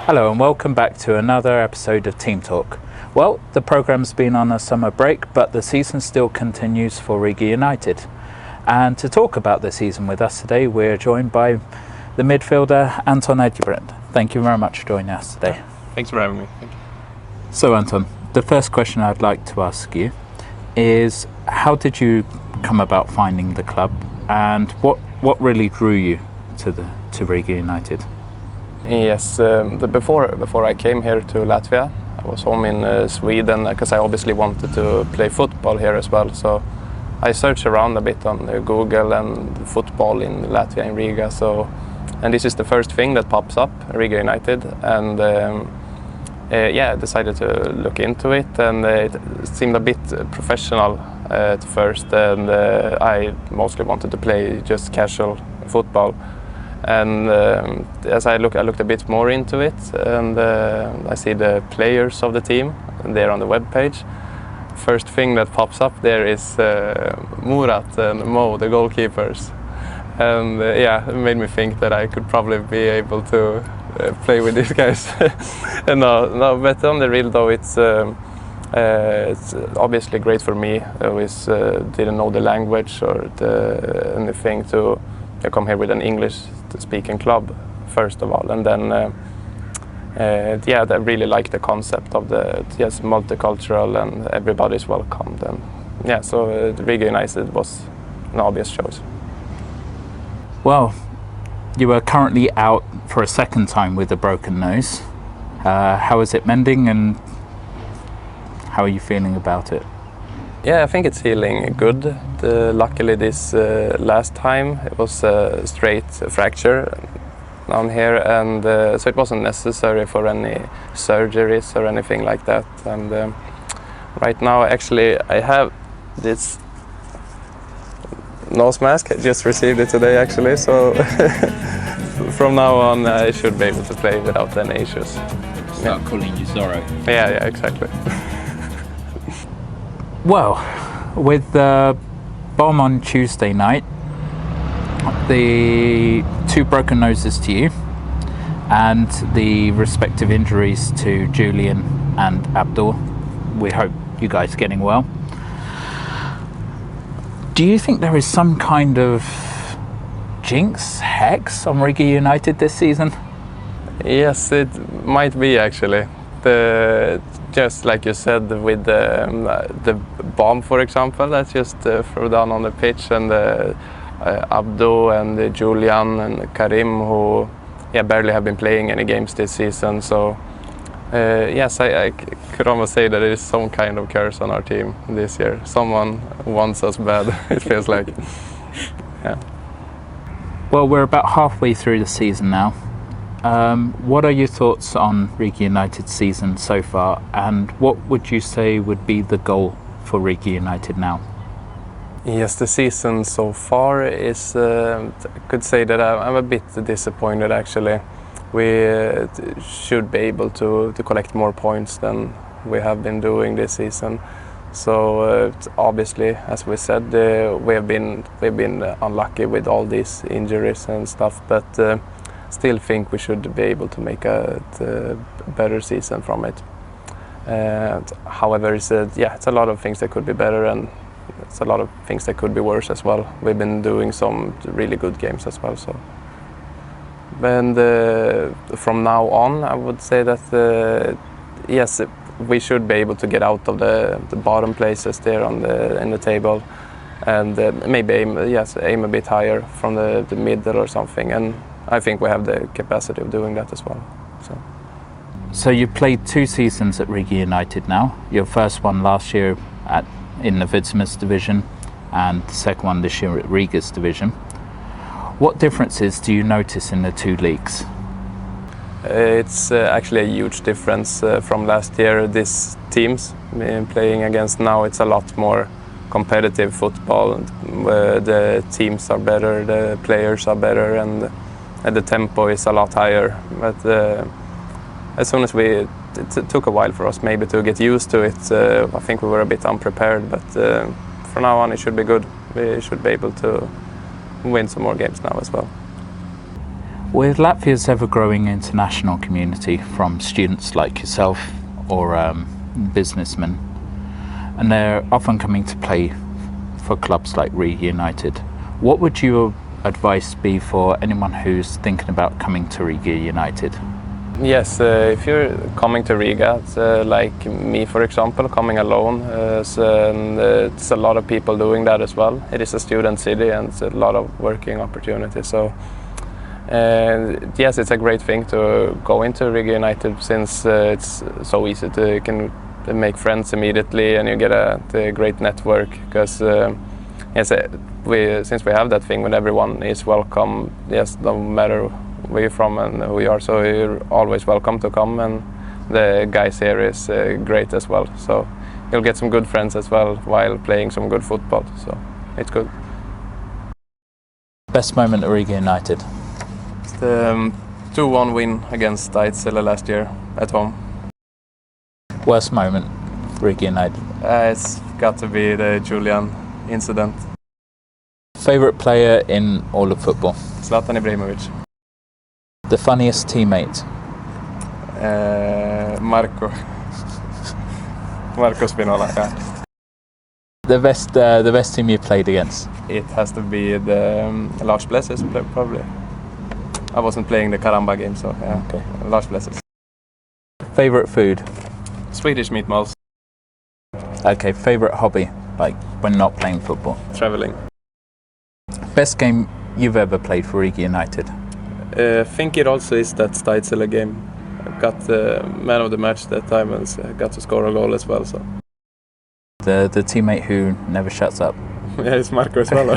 Hello and welcome back to another episode of Team Talk. Well, the programme's been on a summer break, but the season still continues for Riga United. And to talk about the season with us today, we're joined by the midfielder Anton Ågebrant. Thank you very much for joining us today. Thanks for having me. Thank you. So Anton, the first question I'd like to ask you is, how did you come about finding the club, and what really drew you to Riga United? Yes, before I came here to Latvia, I was home in Sweden because I obviously wanted to play football here as well. So I searched around a bit on Google and football in Latvia, in Riga. And this is the first thing that pops up, Riga United, and I decided to look into it, and it seemed a bit professional at first, and I mostly wanted to play just casual football. And as I looked a bit more into it, and I see the players of the team there on the webpage. First thing that pops up there is Murat and Mo, the goalkeepers. And it made me think that I could probably be able to play with these guys. And no, but on the real though, it's obviously great for me. I always didn't know the language or anything to come here with an English-speaking club first of all, and then I really like the concept of the multicultural and everybody's welcomed, and so Riga United was an obvious choice. Well, you are currently out for a second time with a broken nose. How is it mending, and how are you feeling about it? Yeah, I think it's healing good. Luckily this last time it was a straight fracture down here, and so it wasn't necessary for any surgeries or anything like that. And right now actually I have this nose mask. I just received it today actually, so from now on I should be able to play without any issues. Start calling you Zorro. Yeah, exactly. Well, with the bomb on Tuesday night, the two broken noses to you, and the respective injuries to Julian and Abdul, we hope you guys are getting well. Do you think there is some kind of jinx, hex on Riga United this season? Yes, it might be actually. Just like you said, with the bomb, for example, that's just threw down on the pitch, and Abdo and Julian and Karim, who barely have been playing any games this season. So yes, I could almost say that there is some kind of curse on our team this year. Someone wants us bad, it feels like. Yeah. Well, we're about halfway through the season now. What are your thoughts on Riga United's season so far, and what would you say would be the goal for Riga United now? Yes, the season so far is, I could say that I'm a bit disappointed actually. We should be able to collect more points than we have been doing this season. So obviously, as we said, we've been unlucky with all these injuries and stuff, but still think we should be able to make a better season from it. However, it's a lot of things that could be better, and it's a lot of things that could be worse as well. We've been doing some really good games as well. So, and from now on, I would say that yes, we should be able to get out of the bottom places there in the table, and maybe aim a bit higher from the middle or something. And I think we have the capacity of doing that as well. So you've played 2 seasons at Riga United now. Your first one last year in the Vidsmus division, and the second one this year at Riga's division. What differences do you notice in the 2 leagues? It's actually a huge difference from last year. These teams playing against now, it's a lot more competitive football. The teams are better, the players are better, and the tempo is a lot higher. But as soon as it took a while for us maybe to get used to it. I think we were a bit unprepared, but from now on it should be good. We should be able to win some more games now as well. With Latvia's ever-growing international community from students like yourself or businessmen, and they're often coming to play for clubs like Riga United, what would your advice be for anyone who's thinking about coming to Riga United? Yes, if you're coming to Riga, it's, like me for example, coming alone, it's a lot of people doing that as well. It is a student city and it's a lot of working opportunities. So yes, it's a great thing to go into Riga United since it's so easy to you can make friends immediately and you get a great network because yes, since we have that thing when everyone is welcome, yes, no matter where you're from and who you are, so you're always welcome to come, and the guys here is great as well, so you'll get some good friends as well while playing some good football, so it's good. Best moment at Riga United? It's the 2-1 win against Steitzele last year at home. Worst moment, Riga United? It's got to be the Julian incident. Favourite player in all of football? Zlatan Ibrahimovic. The funniest teammate? Marco Spinola, yeah. The best team you played against? It has to be the Lars Blesses, probably. I wasn't playing the Karamba game, so yeah. Okay. Lars Blesses. Favourite food? Swedish meatballs. Okay, favourite hobby, like when not playing football? Traveling. Best game you've ever played for Riga United? I think it also is that Steitzele game. I got the man of the match that time and got to score a goal as well. So The teammate who never shuts up? Yeah, it's Marco as well.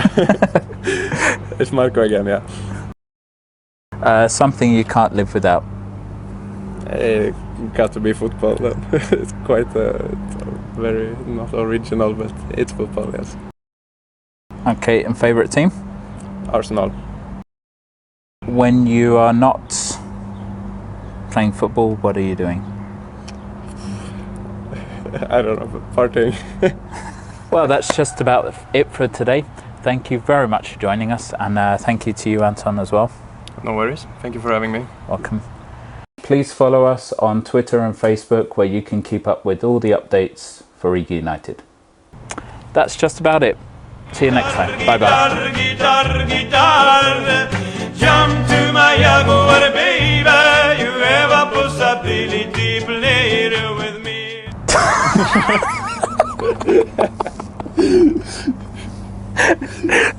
It's Marco again, yeah. Something you can't live without? It got to be football then. It's quite very not original, but it's football, yes. Okay, and favourite team? Arsenal. When you are not playing football, what are you doing? I don't know, partying. Well, that's just about it for today. Thank you very much for joining us, and thank you to you, Anton, as well. No worries. Thank you for having me. Welcome. Please follow us on Twitter and Facebook, where you can keep up with all the updates for Riga United. That's just about it. See you next time. Bye-bye. Jump to my Jaguar, baby. You have a possibility, play it with me.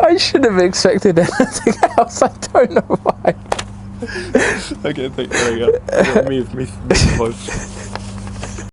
I should have expected anything else. I don't know why. Okay, thank you. There you go. Me voice.